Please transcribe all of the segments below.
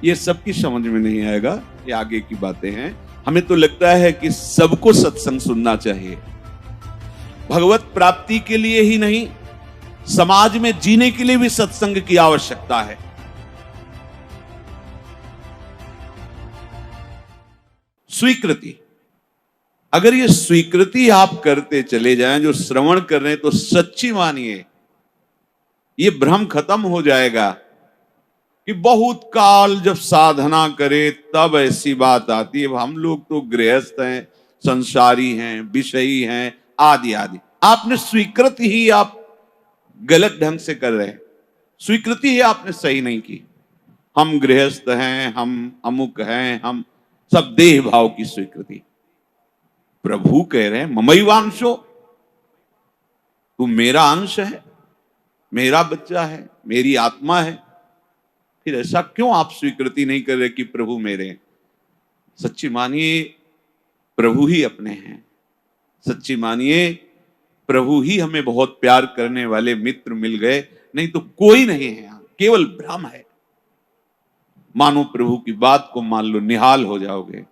ये सबकी समझ में नहीं आएगा, ये आगे की बातें हैं। हमें तो लगता है कि सबको सत्संग सुनना चाहिए, भगवत प्राप्ति के लिए ही नहीं, समाज में जीने के लिए भी सत्संग की आवश्यकता है। स्वीकृति, अगर ये स्वीकृति आप करते चले जाएं, जो श्रवण कर रहे हैं तो सच्ची मानिए ये भ्रम खत्म हो जाएगा कि बहुत काल जब साधना करे तब ऐसी बात आती है। हम लोग तो गृहस्थ हैं, संसारी हैं, विषयी हैं, आदि आदि। आपने स्वीकृति ही आप गलत ढंग से कर रहे हैं, स्वीकृति ही आपने सही नहीं की। हम गृहस्थ हैं, हम अमुक हैं, हम सब देह भाव की स्वीकृति। प्रभु कह रहे हैं ममैवांशो, तू मेरा अंश है, मेरा बच्चा है, मेरी आत्मा है। फिर ऐसा क्यों आप स्वीकृति नहीं कर रहे कि प्रभु मेरे हैं? सच्ची मानिए प्रभु ही अपने हैं, सच्ची मानिए प्रभु ही हमें बहुत प्यार करने वाले मित्र मिल गए, नहीं तो कोई नहीं है यहां, केवल भ्रम है। मानो प्रभु की बात को मान लो, निहाल हो जाओगे।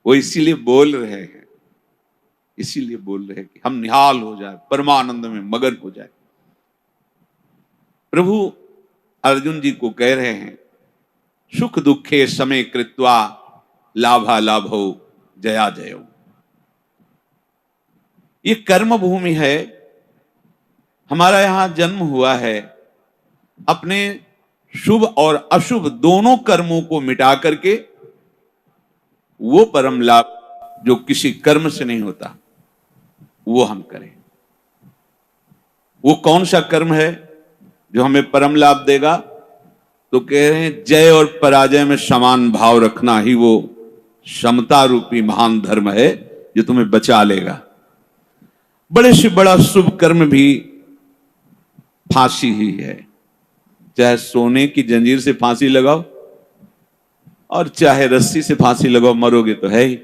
वो इसीलिए बोल रहे हैं, इसीलिए बोल रहे हैं कि हम निहाल हो जाए, परमानंद में मगन हो जाए। प्रभु अर्जुन जी को कह रहे हैं सुख दुखे समय कृत्वा लाभा लाभो जया जयो। ये कर्म भूमि है, हमारा यहां जन्म हुआ है। अपने शुभ और अशुभ दोनों कर्मों को मिटा करके वो परम लाभ जो किसी कर्म से नहीं होता वो हम करें। वो कौन सा कर्म है जो हमें परम लाभ देगा? तो कह रहे हैं जय और पराजय में समान भाव रखना ही वो समता रूपी महान धर्म है जो तुम्हें बचा लेगा। बड़े से बड़ा शुभ कर्म भी फांसी ही है, चाहे सोने की जंजीर से फांसी लगाओ और चाहे रस्सी से फांसी लगाओ, मरोगे तो है ही।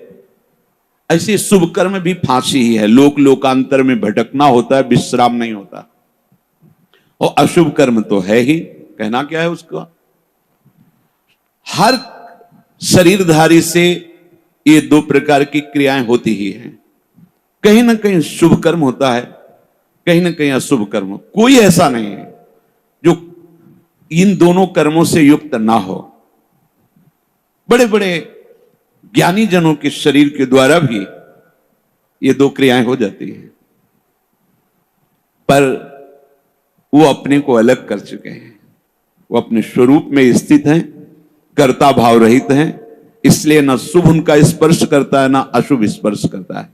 ऐसे शुभ कर्म भी फांसी ही है, लोक लोकांतर में भटकना होता है, विश्राम नहीं होता। और अशुभ कर्म तो है ही, कहना क्या है उसका। हर शरीरधारी से ये दो प्रकार की क्रियाएं होती ही हैं, कहीं ना कहीं शुभ कर्म होता है, कहीं ना कहीं अशुभ कर्म। कोई ऐसा नहीं है जो इन दोनों कर्मों से युक्त ना हो। बड़े बड़े ज्ञानी जनों के शरीर के द्वारा भी ये दो क्रियाएं हो जाती हैं, पर वो अपने को अलग कर चुके हैं, वो अपने स्वरूप में स्थित हैं, कर्ता भाव रहित हैं। इसलिए ना शुभ उनका स्पर्श करता है, ना अशुभ स्पर्श करता है।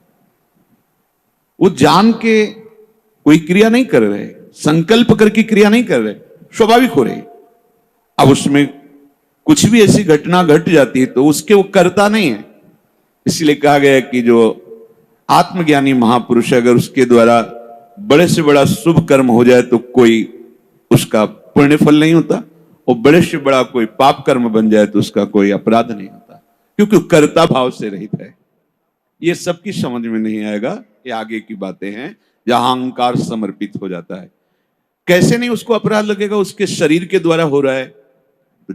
वो जान के कोई क्रिया नहीं कर रहे, संकल्प करके क्रिया नहीं कर रहे, स्वाभाविक हो रही। अब उसमें कुछ भी ऐसी घटना घट जाती है तो उसके वो करता नहीं है। इसलिए कहा गया कि जो आत्मज्ञानी महापुरुष है, अगर उसके द्वारा बड़े से बड़ा शुभ कर्म हो जाए तो कोई उसका पुण्य फल नहीं होता, और बड़े से बड़ा कोई पाप कर्म बन जाए तो उसका कोई अपराध नहीं होता, क्योंकि कर्ता भाव से रहित है। ये सबकी समझ में नहीं आएगा, ये आगे की बातें हैं जहां अहंकार समर्पित हो जाता है। कैसे नहीं उसको अपराध लगेगा? उसके शरीर के द्वारा हो रहा है। तो